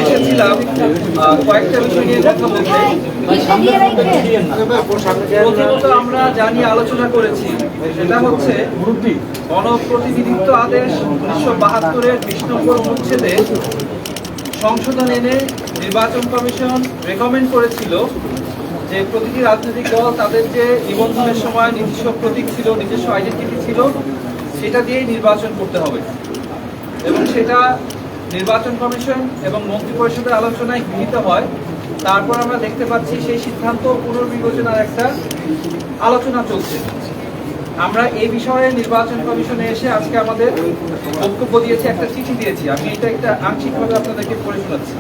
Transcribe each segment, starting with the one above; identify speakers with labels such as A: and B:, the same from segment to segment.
A: এসেছিলাম কয়েকটা বিষয় নিয়ে কথা বলতে। প্রথমত আমরা জানি আলোচনা করেছি, সেটা হচ্ছে গণপ্রতিনিধিত্ব আদেশ 1972-এর 20 নম্বর অনুচ্ছেদে সংশোধন এনে নির্বাচন কমিশন রেকমেন্ড করেছিল যে প্রতিটি রাজনৈতিক দল তাদের যে নিবন্ধনের সময় নিজস্ব প্রতীক ছিল, নিজস্ব আইডেন্টিটি ছিল, সেটা দিয়েই নির্বাচন করতে হবে। এবং সেটা নির্বাচন কমিশন এবং মন্ত্রিপরিষদের আলোচনায় গৃহীত হয়। তারপর আমরা দেখতে পাচ্ছি সেই সিদ্ধান্ত পুনর্বিবেচনার একটা আলোচনা চলছে। আমরা এই বিষয়ে নির্বাচন কমিশনে এসে আজকে আমাদের বক্তব্য দিয়েছি, একটা চিঠি দিয়েছি। আমি এটা একটা আংশিকভাবে আপনাদেরকে পড়ে শোনাচ্ছি।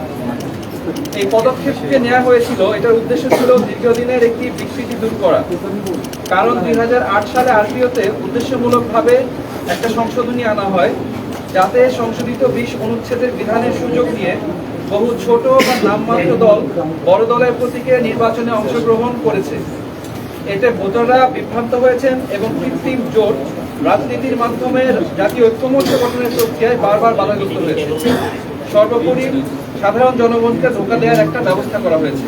A: এই পদক্ষেপকে নেওয়া হয়েছিল, এটার উদ্দেশ্য ছিল দীর্ঘদিনের একটি বিকৃতি দূর করা। কারণ 2008 সালে আরপিওতে উদ্দেশ্যমূলকভাবে একটা সংশোধনী আনা হয়, যাতে সংশোধিত 20 অনুচ্ছেদের বিধানের সুযোগ নিয়ে বহু ছোট বা নামমাত্র দল বড় দলের প্রতীকে নির্বাচনে অংশগ্রহণ করেছে। এতে ভোটাররা বিভ্রান্ত হয়েছেন এবং কৃত্রিম জোট রাজনীতির মাধ্যমে জাতীয় ঐক্যমত্য গঠনের প্রক্রিয়ায় বারবার বাধাগ্রস্ত হয়েছে। সর্বোপরি সাধারণ জনগণকে ধোঁকা দেওয়ার একটা ব্যবস্থা করা হয়েছে।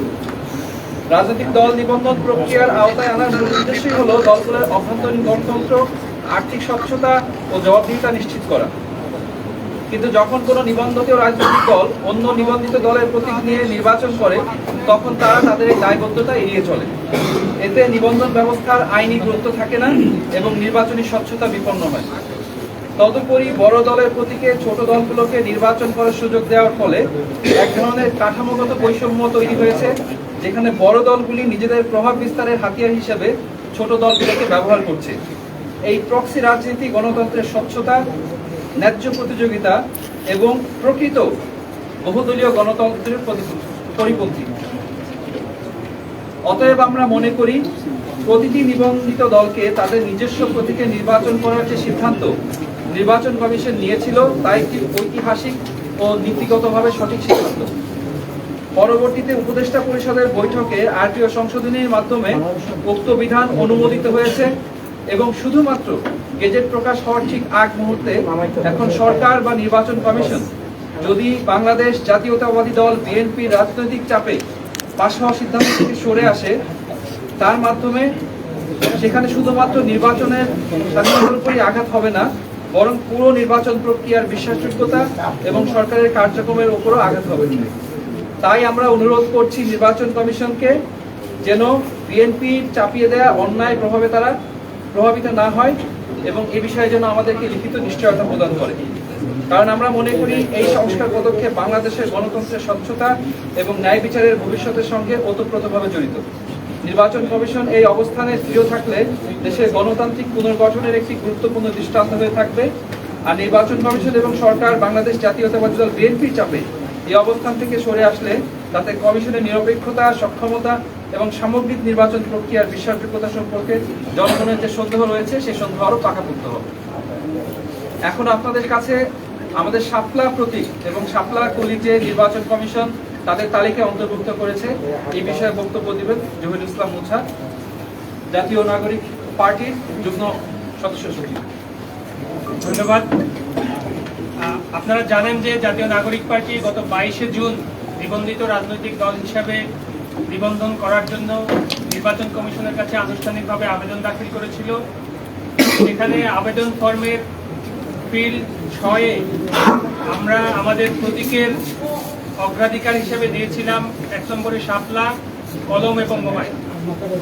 A: রাজনৈতিক দল নিবন্ধন প্রক্রিয়ার আওতায় আনার মূল উদ্দেশ্যই হল দলগুলোর অভ্যন্তরীণ গণতন্ত্র, আর্থিক স্বচ্ছতা ও জবাবদিহিতা নিশ্চিত করা। কিন্তু যখন কোনো নিবন্ধিত রাজনৈতিক দল অন্য নিবন্ধিত দলের প্রতীক নিয়ে নির্বাচন করে, তখন তারা তাদের এই দায়বদ্ধতা এড়িয়ে চলে। এতে নিবন্ধন ব্যবস্থার আইনি গুরুত্ব থাকে না এবং নির্বাচনী স্বচ্ছতা বিপন্ন হয়। তদুপরি বড় দলের প্রতীকে ছোট দলগুলোকে নির্বাচন করার সুযোগ দেওয়ার ফলে এক ধরনের কাঠামোগত বৈষম্য তৈরি হয়েছে, যেখানে বড় দলগুলি নিজেদের প্রভাব বিস্তারের হাতিয়ার হিসেবে ছোট দলগুলোকে ব্যবহার করছে। এই প্রক্সি রাজনীতি গণতন্ত্রের স্বচ্ছতা, ন্যায্য প্রতিযোগিতা এবং প্রকৃত বহুদলীয় গণতন্ত্রের পরিপন্থী। অতএব আমরা মনে করি প্রতিটি নিবন্ধিত দলকে তাদের নিজস্ব প্রতীকে নির্বাচন করার যে সিদ্ধান্ত নির্বাচন কমিশন নিয়েছিল, তা একটি ঐতিহাসিক ও নীতিগতভাবে সঠিক সিদ্ধান্ত। পরবর্তীতে উপদেষ্টা পরিষদের বৈঠকে আরটিও সংশোধনীর মাধ্যমে উক্ত বিধান অনুমোদিত হয়েছে এবং শুধুমাত্র গেজেট প্রকাশ হওয়ার ঠিক আগ মুহূর্তে এখন সরকার বা নির্বাচন কমিশন যদি বাংলাদেশ জাতীয়তাবাদী দল বিএনপির রাজনৈতিক চাপে পাশ হওয়া সিদ্ধান্ত থেকে সরে আসে, তার মাধ্যমে সেখানে শুধুমাত্র নির্বাচনের স্বাধীনতার উপরই আঘাত হবে না, বরং পুরো নির্বাচন প্রক্রিয়ার বিশ্বাসযোগ্যতা এবং সরকারের কার্যক্রমের উপরও আঘাত হবে। তাই আমরা অনুরোধ করছি নির্বাচন কমিশনকে যেন বিএনপির চাপিয়ে দেয়া অন্যায় প্রভাবে তারা প্রভাবিত না হয় এবং এ বিষয়ে যেন আমাদেরকে লিখিত নিশ্চয়তা প্রদান করে। কারণ আমরা মনে করি এই সংস্কার পদক্ষেপ বাংলাদেশের গণতন্ত্রের স্বচ্ছতা এবং ন্যায় বিচারের ভবিষ্যতের সঙ্গে ওতপ্রোতভাবে জড়িত। নির্বাচন কমিশন এই অবস্থানে দৃঢ় থাকলে দেশের গণতান্ত্রিক পুনর্গঠনের একটি গুরুত্বপূর্ণ দৃষ্টান্ত হয়ে থাকবে। আর নির্বাচন কমিশন এবং সরকার বাংলাদেশ জাতীয়তাবাদী দল বিএনপির চাপে এই অবস্থান থেকে সরে আসলে তাতে কমিশনের নিরপেক্ষতা, সক্ষমতা এবং সামগ্রিক নির্বাচন প্রক্রিয়ার বিশ্বাসযোগ্যতা সম্পর্কে জনগণের যে সন্দেহ রয়েছে, সেই সন্দেহ আরও পাকাপোক্ত হবে। এখন আপনাদের কাছে আমাদের শাপলা প্রতীক এবং শাপলা কলিজে নির্বাচন কমিশন তাদের তালিকায় অন্তর্ভুক্ত করেছে, এই বিষয়ে বক্তব্য দিবেন জহিরুল ইসলাম মুছা, জাতীয় নাগরিক পার্টির যুগ্ম সদস্য সচিব।
B: ধন্যবাদ। আপনারা জানেন যে জাতীয় নাগরিক পার্টি গত 22শে জুন নিবন্ধিত রাজনৈতিক দল হিসাবে নিবন্ধন করার জন্য নির্বাচন কমিশনের কাছে আনুষ্ঠানিকভাবে আবেদন দাখিল করেছিল। সেখানে আবেদন ফর্মের ফিল্ড 6-এ আমরা আমাদের প্রতীকের অগ্রাধিকার হিসেবে দিয়েছিলাম 1 নম্বরে শাপলা, কলম এবং মোবাইল।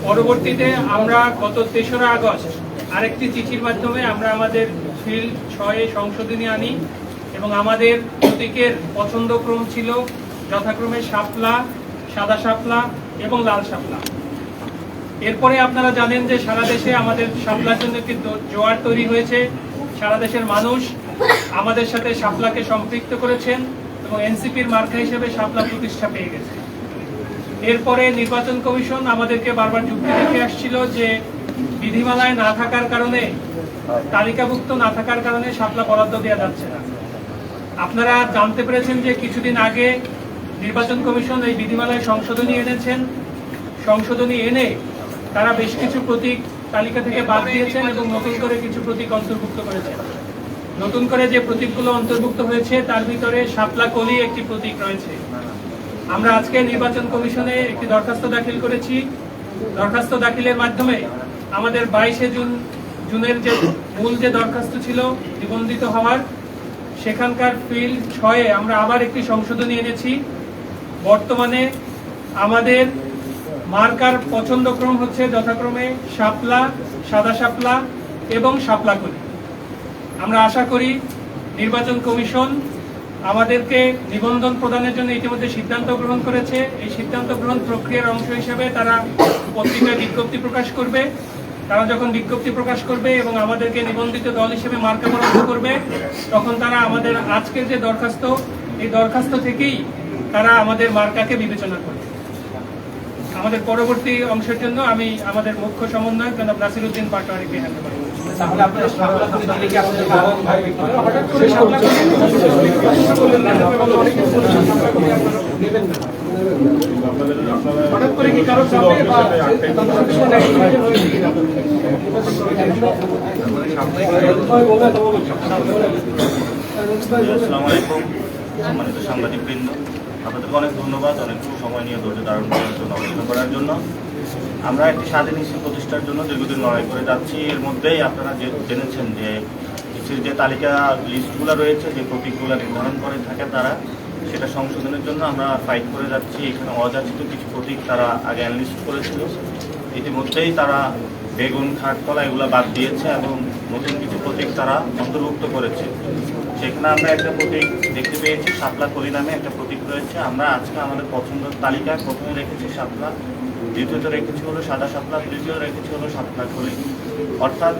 B: পরবর্তীতে আমরা গত 3রা আগস্ট আরেকটি চিঠির মাধ্যমে আমরা আমাদের ফিল্ড 6-এ সংশোধনী আনি এবং আমাদের প্রতীকের পছন্দক্রম ছিল যথাক্রমে শাপলা, সাদা শাপলা এবং লাল শাপলা। এরপরে আপনারা জানেন যে সারা দেশে আমাদের শাপলার জন্য একটি জোয়ার তৈরি হয়েছে। সারা দেশের মানুষ আমাদের সাথে শাপলাকে সম্পৃক্ত করেছেন এবং এনসিপির মার্কা হিসেবে শাপলা প্রতিষ্ঠা পেয়ে গেছে। এরপরে নির্বাচন কমিশন আমাদেরকে বারবার যুক্তি দেখে আসছিল যে বিধিমালায় না থাকার কারণে, তালিকাভুক্ত না থাকার কারণে শাপলা বরাদ্দ দেওয়া যাচ্ছে না। আপনারা জানতে পেরেছেন যে কিছুদিন আগে নির্বাচন কমিশন এই বিধিমালায় সংশোধনী এনেছেন। সংশোধনী এনে তারা বেশ কিছু প্রতীক তালিকা থেকে বাদ দিয়েছেন এবং নতুন করে কিছু প্রতীক অন্তর্ভুক্ত করেছেন। নতুন করে যে প্রতীকগুলো অন্তর্ভুক্ত হয়েছে তার ভিতরে শাপলা কলি একটি প্রতীক রয়েছে। আমরা আজকে নির্বাচন কমিশনে একটি দরখাস্ত দাখিল করেছি। দরখাস্ত দাখিলের মাধ্যমে আমাদের 22শে জুনের যে মূল যে দরখাস্ত ছিল নিবন্ধিত হওয়ার, সেখানকার ফিল্ড 6-এ আমরা আবার একটি সংশোধনী এনেছি। বর্তমানে আমাদের মার্কার পছন্দক্রম হচ্ছে যথাক্রমে শাপলা, সাদা শাপলা এবং শাপলা কলি। আমরা আশা করি নির্বাচন কমিশন আমাদেরকে নিবন্ধন প্রদানের জন্য ইতিমধ্যে সিদ্ধান্ত গ্রহণ করেছে। এই সিদ্ধান্ত গ্রহণ প্রক্রিয়ার অংশ হিসেবে তারা পত্রিকায় বিজ্ঞপ্তি প্রকাশ করবে। তারা যখন বিজ্ঞপ্তি প্রকাশ করবে এবং আমাদেরকে নিবন্ধিত দল হিসেবে মার্কা বরাদ্দ করবে, তখন তারা আমাদের আজকের যে দরখাস্ত, এই দরখাস্ত থেকেই তারা আমাদের মার্কাকে বিবেচনা করবে। আমাদের পরবর্তী অংশের জন্য আমি আমাদের মুখ্য সমন্বয়ক জনাব নাসিরউদ্দিন পাটোয়ারিকে হ্যান্ড করব।
A: তাহলে আপনারা শাপলা কলি দিলে কি আপনাদের হঠাৎ করে শাপলা কলি নেবেন না? হঠাৎ করে কি কারো চাপে বা
C: আসসালামু আলাইকুম সম্মানিত সাংবাদিকবৃন্দ, আপনাদেরকে অনেক ধন্যবাদ অনেক সময় নিয়ে ধৈর্য ধারণ করার জন্য, আলোচনা করার জন্য। আমরা একটি স্বাধীন ইস্যু প্রতিষ্ঠার জন্য দীর্ঘদিন লড়াই করে যাচ্ছি। এর মধ্যেই আপনারা জেনেছেন যে ইস্যুর যে তালিকা লিস্টগুলো রয়েছে, যে প্রতীকগুলো নির্ধারণ করে থাকে তারা, সেটা সংশোধনের জন্য আমরা ফাইট করে যাচ্ছি। এখানে অযাচিত কিছু প্রতীক তারা আগে অ্যানালিস্ট করেছিল, ইতিমধ্যেই তারা বেগুন, খাটকলা এগুলো বাদ দিয়েছে এবং নতুন কিছু প্রতীক তারা অন্তর্ভুক্ত করেছে। সেখানে আমরা একটা প্রতীক দেখতে পেয়েছি, শাপলা কলি নামে একটা প্রতীক রয়েছে। আমরা আজকে আমাদের পছন্দের তালিকায় প্রথমে রেখেছি শাপলা, দ্বিতীয়ত রেখেছি হলো সাদা শাপলা, তৃতীয় রেখেছি হলো শাপলা কলি। অর্থাৎ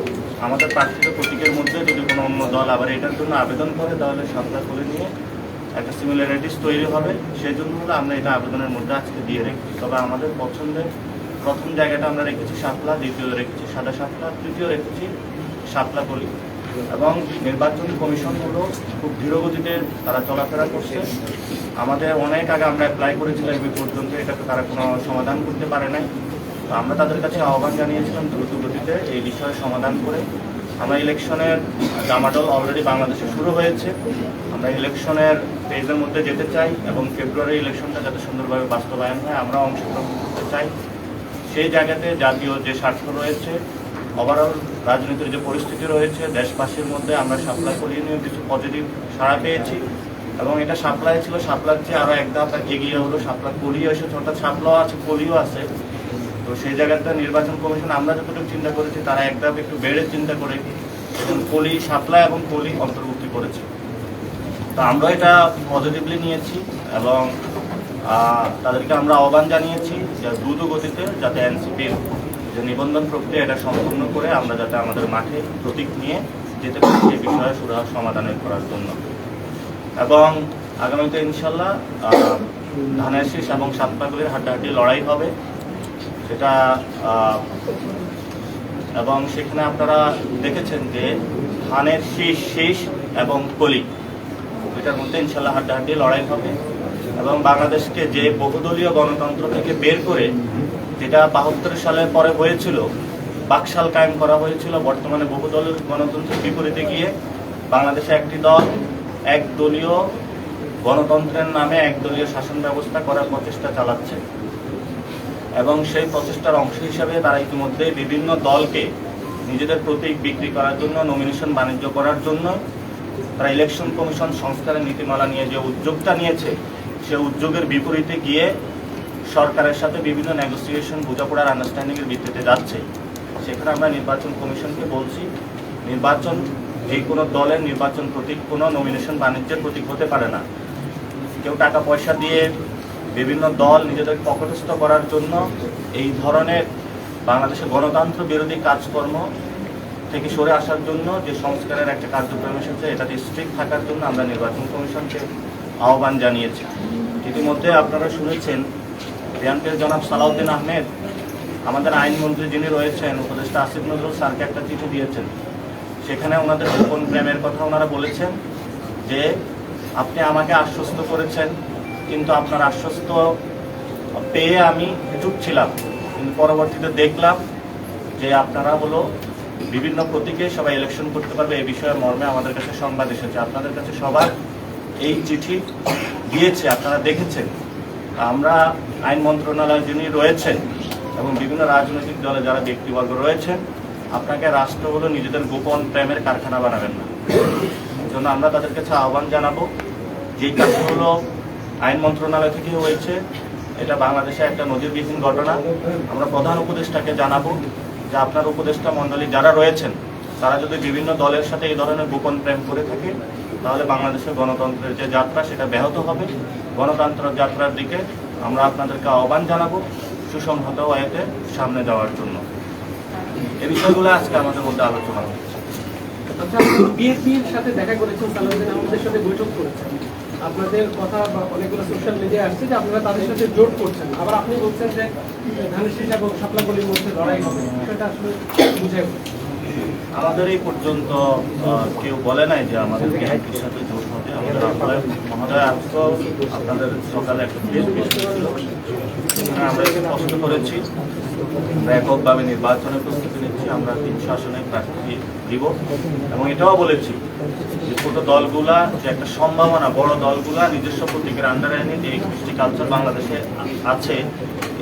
C: আমাদের প্রার্থিত প্রতীকের মধ্যে যদি কোনো অন্য দল আবার এটার জন্য আবেদন করে, তাহলে শাপলা কলি নিয়ে একটা সিমিলারিটিস তৈরি হবে। সেই জন্য হলো আমরা এটা আবেদনের মধ্যে আজকে দিয়ে রেখেছি। তবে আমাদের পছন্দের প্রথম জায়গাটা আমরা রেখেছি শাপলা, দ্বিতীয় রেখেছি সাদা শাপলা, তৃতীয় রেখেছি শাপলা কলি। এবং নির্বাচন কমিশন হলো খুব ধীরগতিতে তারা চলাফেরা করছে। আমাদের অনেক আগে আমরা অ্যাপ্লাই করেছিলাম, এই পর্যন্ত এটাকে তারা কোনো সমাধান করতে পারে নাই। তো আমরা তাদের কাছে আহ্বান জানিয়েছিলাম দ্রুত গতিতে এই বিষয়ে সমাধান করে। আমরা ইলেকশনের জামাডল অলরেডি বাংলাদেশে শুরু হয়েছে। আমরা ইলেকশনের ফেজের মধ্যে যেতে চাই এবং ফেব্রুয়ারি ইলেকশনটা যাতে সুন্দরভাবে বাস্তবায়ন হয় আমরা অংশগ্রহণ করতে চাই। সেই জায়গাতে জাতীয় যে স্বার্থ রয়েছে, ওভারঅল রাজনীতির যে পরিস্থিতি রয়েছে দেশবাসীর মধ্যে, আমরা শাপলা কলি নিয়ে কিছু পজিটিভ সাড়া পেয়েছি এবং এটা শাপলায় ছিল, শাপলার চেয়ে আরও এক ধাপ এগিয়ে হলো শাপলা কলিও এসেছে, অর্থাৎ শাপলাও আছে কলিও আছে। তো সেই জায়গাতে নির্বাচন কমিশন আমরা যতটুকু চিন্তা করেছি তারা এক ধাপ একটু বেড়ে চিন্তা করে কলি, শাপলা এবং কলি অন্তর্ভুক্তি করেছে। তো আমরা এটা পজিটিভলি নিয়েছি এবং তাদেরকে আমরা আহ্বান জানিয়েছি যে দ্রুত গতিতে যাতে এনসিপির যে নিবন্ধন প্রক্রিয়া এটা সম্পূর্ণ করে আমরা যাতে আমাদের মাঠে প্রতীক নিয়ে যেতে পারি সেই বিষয়ে সুরাহা সমাধানের করার জন্য। এবং আগামীতে ইনশাল্লাহ ধানের শীষ এবং শাপলাগুলির হাড্ডাহাড্ডি লড়াই হবে সেটা। এবং সেখানে আপনারা দেখেছেন যে ধানের শীষ এবং কলি এটার মধ্যে ইনশাল্লাহ হাড্ডাহাড্ডি লড়াই হবে। এবং বাংলাদেশকে যে বহুদলীয় গণতন্ত্র থেকে বের করে, যেটা 72 সালের পরে হয়েছিল, বাকশাল কায়েম করা হয়েছিল, বর্তমানে বহুদলীয় গণতন্ত্রের বিপরীতে গিয়ে বাংলাদেশে একটি দল একদলীয় গণতন্ত্রের নামে একদলীয় শাসন ব্যবস্থা করার প্রচেষ্টা চালাচ্ছে। এবং সেই প্রচেষ্টার অংশ হিসাবে তারা ইতিমধ্যে বিভিন্ন দলকে নিজেদের প্রতীক বিক্রি করার জন্য, নমিনেশন বাণিজ্য করার জন্য তারা ইলেকশন কমিশন সংস্কারের নীতিমালা নিয়ে যে উদ্যোগটা নিয়েছে, সে উদ্যোগের বিপরীতে গিয়ে সরকারের সাথে বিভিন্ন নেগোসিয়েশন, বোঝাপড়ার আন্ডারস্ট্যান্ডিংয়ের ভিত্তিতে যাচ্ছে। সেখানে আমরা নির্বাচন কমিশনকে বলছি, নির্বাচন যে কোনো দলের নির্বাচন প্রতীক কোনো নমিনেশন বাণিজ্যের প্রতীক হতে পারে না। কেউ টাকা পয়সা দিয়ে বিভিন্ন দল নিজেদের পকেটস্থ করার জন্য এই ধরনের বাংলাদেশে গণতন্ত্র বিরোধী কাজকর্ম থেকে সরে আসার জন্য যে সংস্কারের একটা কার্যক্রম এসেছে, এটাতে স্ট্রিক্ট থাকার জন্য আমরা নির্বাচন কমিশনকে আহ্বান জানিয়েছি। ইতিমধ্যে আপনারা শুনেছেন বিএনপির জনাব সালাউদ্দিন আহমেদ আমাদের আইনমন্ত্রী যিনি রয়েছেন, উপদেষ্টা আসিফ নজরুল স্যারকে একটা চিঠি দিয়েছেন। সেখানে ওনাদের গোপন প্রেমের কথা ওনারা বলেছেন যে আপনি আমাকে আশ্বস্ত করেছেন, কিন্তু আপনার আশ্বস্ত পেয়ে আমি চুপ ছিলাম, কিন্তু পরবর্তীতে দেখলাম যে আপনারা হলো বিভিন্ন প্রতীকে সবাই ইলেকশন করতে পারবে এই বিষয়ে মর্মে আমাদের কাছে সংবাদ এসেছে। আপনাদের কাছে সবার এই চিঠি গিয়েছে, আপনারা দেখেছেন। আমরা আইন মন্ত্রণালয় যিনি রয়েছেন এবং বিভিন্ন রাজনৈতিক দলে যারা ব্যক্তিবর্গ রয়েছেন, আপনাকে রাষ্ট্র হলো নিজেদের গোপন প্রেমের কারখানা বানাবেন না। এই জন্য আমরা তাদের কাছে আহ্বান জানাবো, যেই কাজগুলো আইন মন্ত্রণালয় থেকে হয়েছে এটা বাংলাদেশে একটা নজিরবিহীন ঘটনা। আমরা প্রধান উপদেষ্টাকে জানাবো যে আপনার উপদেষ্টা মণ্ডলী যারা রয়েছেন তারা যদি বিভিন্ন দলের সাথে এই ধরনের গোপন প্রেম করে থাকে তাহলে বাংলাদেশের গণতন্ত্রের যে যাত্রা সেটা ব্যাহত হবে। গণতন্ত্রের যাত্রার দিকে আমরা আপনাদেরকে আহ্বান জানাবো সুসংহত ওয়েতে সামনে যাওয়ার জন্য। এই বিষয়গুলো আজকে আমাদের মধ্যে আলোচনা হচ্ছে।
D: আচ্ছা, বিএনপির সাথে দেখা করেছেন, সালাউদ্দিন আহমেদের সাথে বৈঠক করেছেন, আপনাদের কথা বা অনেকগুলো সোশ্যাল মিডিয়ায় আসছে যে আপনারা তাদের সাথে জোট করছেন, আবার আপনি বলছেন যে ধানের শীষ এবং শাপলাকলির মধ্যে লড়াই হবে, বিষয়টা আসলে বুঝাই।
C: আমাদের এই পর্যন্ত কেউ বলে নাই যে আমাদের বিএনপির সাথে জোট হবে। আমাদের আহ্বায়ক মহোদয় আজকে আপনাদের সকালে একটা প্রেস ব্রিফিং ছিল, সেখানে আমরা স্পষ্ট করেছি আমরা এককভাবে নির্বাচনের প্রস্তুতি নিচ্ছি, আমরা 300 আসনে প্রার্থী দিব এবং এটাও বলেছি যে ছোট দলগুলা যে একটা সম্ভাবনা, বড় দলগুলা নিজস্ব প্রতীকের আন্ডারে এনে যে কৃষ্টি কালচার বাংলাদেশে আছে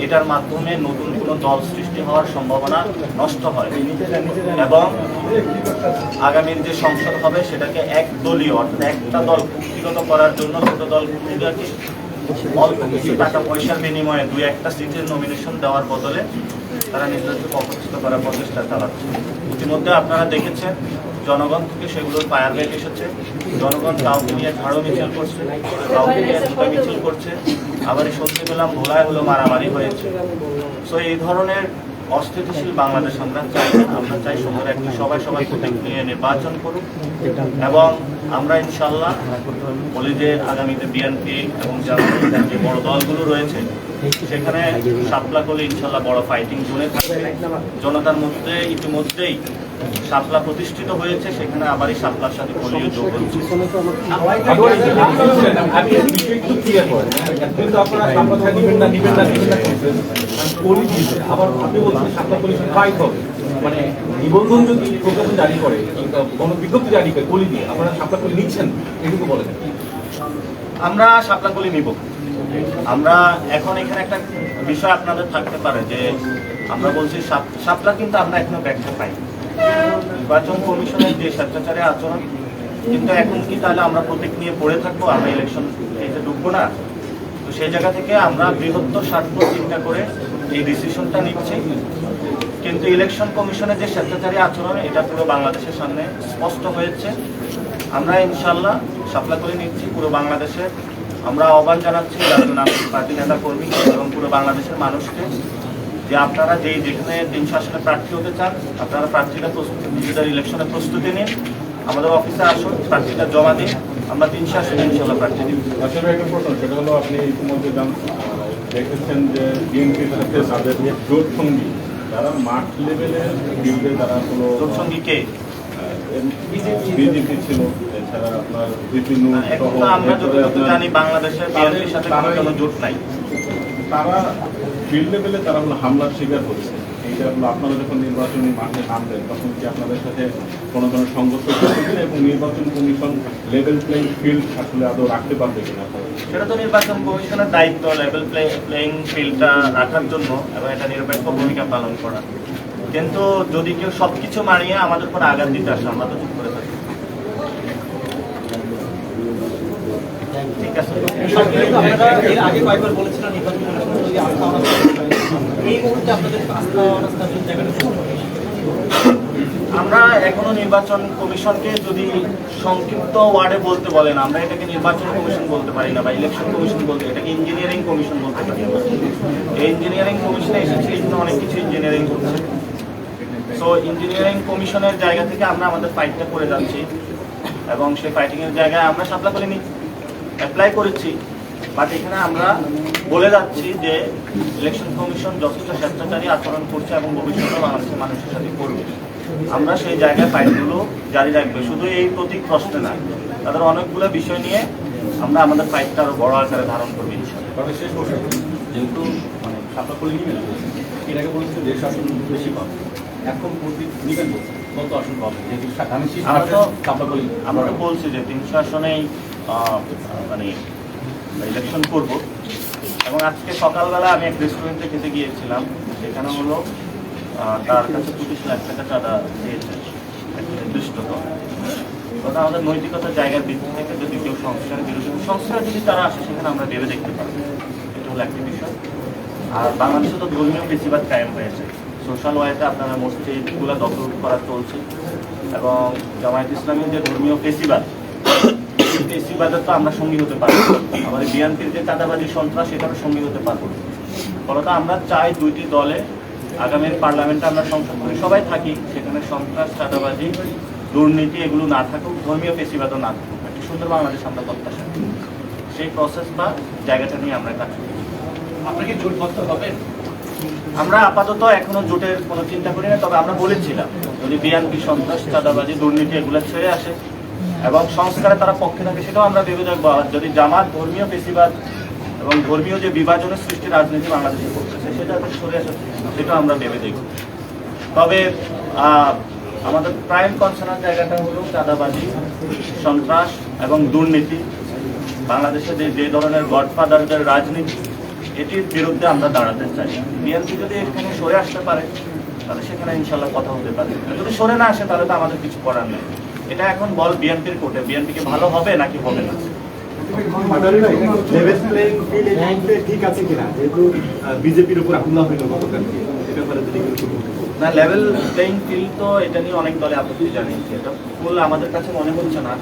C: এটার মাধ্যমে নতুন কোনো দল সৃষ্টি হওয়ার সম্ভাবনা নষ্ট হয় এবং আগামীর যে সংসদ হবে সেটাকে একদলীয় অর্থাৎ একটা দল কুক্ষিগত করার জন্য ছোট দলগুলোকে অল্প কিছু টাকা পয়সার বিনিময়ে 2-1টা সিটের নমিনেশন দেওয়ার বদলে তারা নিজেদেরকে পক্ষপাতিত্ব করার প্রচেষ্টা চালাচ্ছে। ইতিমধ্যে আপনারা দেখেছেন জনগণ থেকে সেগুলোর ফায়ার ব্যাক এসেছে। জনগণ কাউকে নিয়ে ঝাড়ু মিছিল করছে, কাউকে নিয়ে জুতা মিছিল করছে, আবার শুনতে পেলাম ভোলায় হলো মারামারি হয়েছে। সো এই ধরনের অস্থিতিশীল বাংলাদেশ আমরা চাই না। আমরা চাই সুন্দর একটি সবাই প্রতীক নিয়ে নির্বাচন করুক এবং আমরা ইনশাল্লাহ বলি যে আগামীতে বিএনপি এবং যে বড় দলগুলো রয়েছে সেখানে শাপলাকলি ইনশাল্লাহ বড় ফাইটিং জোনে থাকবে। জনতার মধ্যে ইতিমধ্যেই শাপলা প্রতিষ্ঠিত হয়েছে, সেখানে আবারই শাপলার সাথে কলিও যোগ হচ্ছে।
E: মানে নিবন্ধন যদি প্রকাশন জারি করে, কোনো বিজ্ঞপ্তি জারি করে কলি দিয়ে আপনারা শাপলাকলি নিচ্ছেন, এটুকু বলেন।
C: আমরা শাপলাকলি নিব। আমরা এখন এখানে একটা বিষয় আপনাদের থাকতে পারে যে আমরা বলছি শাপলা কিন্তু আমরা এখনো ব্যাখ্যা পাই। নির্বাচন কমিশনের যে স্বেচ্ছাচারী আচরণ, কিন্তু এখন কি তাহলে আমরা প্রতীক নিয়ে পড়ে থাকবো, আমরা ইলেকশন এতে ঢুকবো না? তো সেই জায়গা থেকে আমরা বৃহত্তর স্বার্থ চিন্তা করে এই ডিসিশনটা নিচ্ছি। কিন্তু ইলেকশন কমিশনের যে স্বেচ্ছাচারী আচরণ এটা পুরো বাংলাদেশের সামনে স্পষ্ট হয়েছে। আমরা ইনশাল্লাহ শাপলাকলি নিচ্ছি পুরো বাংলাদেশের। আমরা আহ্বান জানাচ্ছি জাতীয় নাগরিক পার্টি নেতা কর্মী এবং পুরো বাংলাদেশের মানুষকে যে আপনারা যেখানে 300 আসনে প্রার্থী হতে চান আপনারা প্রার্থীটা নিজেদের ইলেকশনের প্রস্তুতি নিন, আমাদের অফিসে আসুন, প্রার্থীটা জমা দিন, আমরা 300 আসনে ইনশাল্লাহ প্রার্থী দিব।
E: আসলে একটা প্রশ্ন, সেটা হলো আপনি ইতিমধ্যে দেখেছেন যে বিএনপির সাথে তাদের জোট সঙ্গী যারা মাঠ লেভেলের বিরুদ্ধে তারা কোনো
C: জোট সঙ্গী কে?
E: বিজেপি ছিল, এছাড়া আপনার বিভিন্ন
C: এখন তো আমরা যতটুকু জানি বাংলাদেশের বিএনপির সাথে কোনো জোট নাই।
E: তারা ফিল্ড লেভেলে তারা হলো হামলার শিকার হচ্ছে। এইটা হলো আপনারা যখন নির্বাচনী মাঠে নামবেন তখন কি আপনাদের সাথে কোনো ধরনের সংঘর্ষ করবেন এবং নির্বাচন কমিশন লেভেল প্লেইং ফিল্ড আসলে আদৌ রাখতে পারবে কিনা?
C: সেটা তো নির্বাচন কমিশনের দায়িত্ব লেভেল প্লেইং ফিল্ডটা রাখার জন্য এবং এটা নিরপেক্ষ ভূমিকা পালন করা। কিন্তু যদি কেউ সবকিছু মারিয়ে আমাদের উপর আঘাত দিতে আসে আমরা তো চুপ করে থাকি। ঠিক আছে,
D: এর আগে কয়েকবার বলেছিলেন নির্বাচন কমিশন যদি আস্থা এই মুহূর্তে আপনাদের আস্থা অনাস্থার জায়গাটা
C: আমরা এখনো নির্বাচন কমিশনকে যদি সংক্ষিপ্ত ওয়ার্ডে বলতে বলেন আমরা এটাকে নির্বাচন কমিশন বলতে পারি না বা ইলেকশন কমিশন বলতে, এটাকে ইঞ্জিনিয়ারিং কমিশন বলতে পারি। এই ইঞ্জিনিয়ারিং কমিশনে এসেছে এই জন্য অনেক কিছু ইঞ্জিনিয়ারিং করছে। সো ইঞ্জিনিয়ারিং কমিশনের জায়গা থেকে আমরা আমাদের ফাইটটা করে যাচ্ছি এবং সেই ফাইটিংয়ের জায়গায় আমরা শাপলাকলি অ্যাপ্লাই করেছি। বাট এখানে আমরা বলে যাচ্ছি যে ইলেকশন কমিশন যথেষ্ট স্বেচ্ছাচারী আচরণ করছে এবং ভবিষ্যতে বাংলাদেশের মানুষের সাথে করবে। আমরা সেই জায়গায় ফাইটগুলো জারি রাখবো, শুধু এই প্রতীক প্রশ্নে না, তাদের অনেকগুলো বিষয় নিয়ে আমরা আমাদের ফাইটটা আরো বড় আকারে ধারণ করবো ইনশাআল্লাহ।
E: তবে শেষ বছর যেহেতু শাপলাকলি নিবেন, এর আগে বলেছে দেশ শাসন বেশি পাবে, এখন প্রতীক নিবেন বলছে কত আসন পাবেন? যেহেতু ধানের শীষ
C: আমরা তো আমরা তো
E: আমরা
C: বলছি যে 300 আসনেই মানে ইলেকশন করব। এবং আজকে সকালবেলা আমি এক রেস্টুরেন্টে খেতে গিয়েছিলাম, সেখানে হলো তার কাছে 25 লাখ টাকা চাঁদা দিয়েছে একটা নির্দিষ্ট দল। ওটা আমাদের নৈতিকতার জায়গার ভিত্তি থেকে যদি কেউ সংস্কারের বিরোধী সংস্কার যদি তারা আসে, সেখানে আমরা ভেবে দেখতে পারবো। এটা হলো একটা বিষয়। আর বাংলাদেশে তো ধর্মীয় বেশিরভাগ কায়েম হয়েছে, সোশ্যাল ওয়েতে আপনারা মসজিদগুলো দখল করা চলছে, এবং জামায়াত ইসলামের যে ধর্মীয় পেশিবাদ, পেশিবাদের তো আমরা সঙ্গী হতে পারবো, আমাদের বিএনপির যে চাঁদাবাজি সন্ত্রাস, সেটারও সঙ্গী হতে পারবো। ফলত আমরা চাই দুইটি দলে আগামীর পার্লামেন্টে আমরা সংসদ করি সবাই থাকি, সেখানে সন্ত্রাস, চাঁদাবাজি, দুর্নীতি এগুলো না থাকুক, ধর্মীয় পেশিবাদও না থাকুক, একটা সুন্দর বাংলাদেশ আমরা প্রত্যাশা করি। সেই প্রসেস বা জায়গাটা নিয়ে আমরা কাজ করি।
A: আপনাকে জোটবদ্ধ হবে?
C: আমরা আপাতত এখনো জোটের কোনো চিন্তা করি না, তবে আমরা বলেছিলাম যদি বিএনপি সন্ত্রাস, চাঁদাবাজি, দুর্নীতি এগুলো ছেড়ে আসে এবং সংস্কারে তারা পক্ষে থাকে, সেটাও আমরা ভেবে দেখবো। আর যদি জামাত ধর্মীয় পেশিবাদ এবং ধর্মীয় যে বিভাজনের সৃষ্টি রাজনীতি বাংলাদেশে করতেছে, সেটা থেকে সরে আসে, সেটাও আমরা ভেবে দেখব। তবে আমাদের প্রাইম কনসার্নের জায়গাটা হলো চাঁদাবাজি, সন্ত্রাস এবং দুর্নীতি। বাংলাদেশে যে ধরনের গডফাদারদের রাজনীতি, এটির বিরুদ্ধে আমরা দাঁড়াতে চাই। বিএনপি যদি এখানে সরে আসতে পারে, তাহলে সেখানে ইনশাল্লাহ কথা হতে পারে। যদি সরে না আসে, তাহলে তো আমাদের কিছু করার নেই। এটা এখন বল বিএনপির কোর্টে, বিএনপিকে ভালো হবে নাকি হবে না।
F: ঠিক আছে কিনা, যেহেতু বিজেপির উপর হামলা হইল গতকালকে, এ ব্যাপারে যদি
C: না, লেভেল প্লেইং ফিল্ড তো এটা নিয়ে অনেক দলে আপত্তি জানিয়েছে, এটা ফুল আমাদের কাছে মনে হচ্ছে না।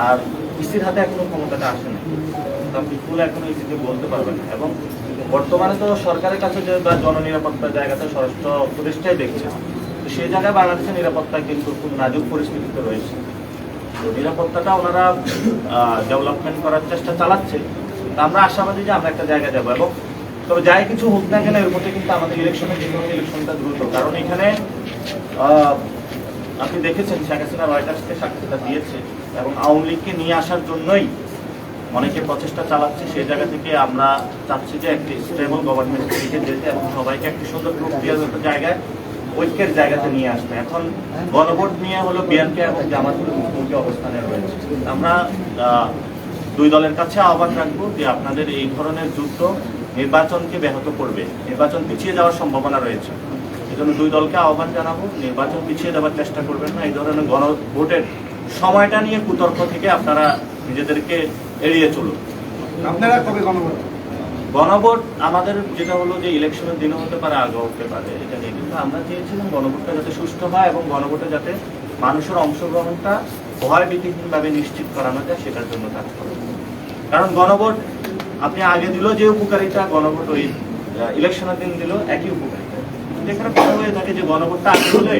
C: আর ইসির হাতে এখনো ক্ষমতাটা আসে না, আপনি ফুল এখনো ইসিকে বলতে পারবেন না। এবং বর্তমানে তো সরকারের কাছে যে বা জননিরাপত্তার জায়গাতে স্বরাষ্ট্র উপদেষ্টাই দেখছে, তো সেই জায়গায় বাংলাদেশের নিরাপত্তা কিন্তু খুব নাজুক পরিস্থিতিতে রয়েছে। তো নিরাপত্তাটা ওনারা ডেভেলপমেন্ট করার চেষ্টা চালাচ্ছে। তো আমরা আশাবাদী যে আমরা একটা জায়গায় যাবো। এবং তবে যাই কিছু হোক না কেন, এর মধ্যে কিন্তু আমাদের ইলেকশনটা দ্রুত, কারণ এখানে আপনি দেখেছেন শেখ হাসিনা রয়টার্সকে সাক্ষাৎকার দিয়েছে এবং আওয়ামী লীগকে নিয়ে আসার জন্যই অনেকে প্রচেষ্টা চালাচ্ছে। সেই জায়গা থেকে আমরা চাচ্ছি যে একটি স্টেবল গভর্নমেন্টের দিকে যেতে এবং সবাইকে একটি সুন্দর প্রক্রিয়াগত জায়গায়, ঐক্যের জায়গাতে নিয়ে আসবে। এখন গণভোট নিয়ে হলো বিএনপি এবং জামাত মুখোমুখি অবস্থানে রয়েছে। আমরা দুই দলের কাছে আহ্বান রাখবো যে আপনাদের এই ধরনের যুদ্ধ নির্বাচনকে ব্যাহত করবে, নির্বাচন পিছিয়ে যাওয়ার সম্ভাবনা রয়েছে। এই জন্য দুই দলকে আহ্বান জানাবো, নির্বাচন পিছিয়ে দেওয়ার চেষ্টা করবেন না। এই ধরনের গণভোটের সময়টা নিয়ে কুতর্ক থেকে আপনারা নিজেদেরকে এড়িয়ে চলুন।
F: আপনারা কবে গণভোট?
C: গণভোট আমাদের যেটা হলো যে ইলেকশনের দিনও হতে পারে, আগেও হতে পারে, এটা নিয়ে কিন্তু আমরা চেয়েছিলাম গণভোটটা যাতে সুষ্ঠু হয় এবং গণভোটে যাতে মানুষের অংশগ্রহণটা ভয়ভীতিহীনভাবে নিশ্চিত করানো যায়, সেটার জন্য কাজ করব। কারণ গণভোট আপনি আগে দিল যে উপকারিতা, গণভোট ওই ইলেকশনের দিন দিল একই উপকারিতা। যেখানে কথা হয়ে থাকে যে গণভোটটা আগে হলে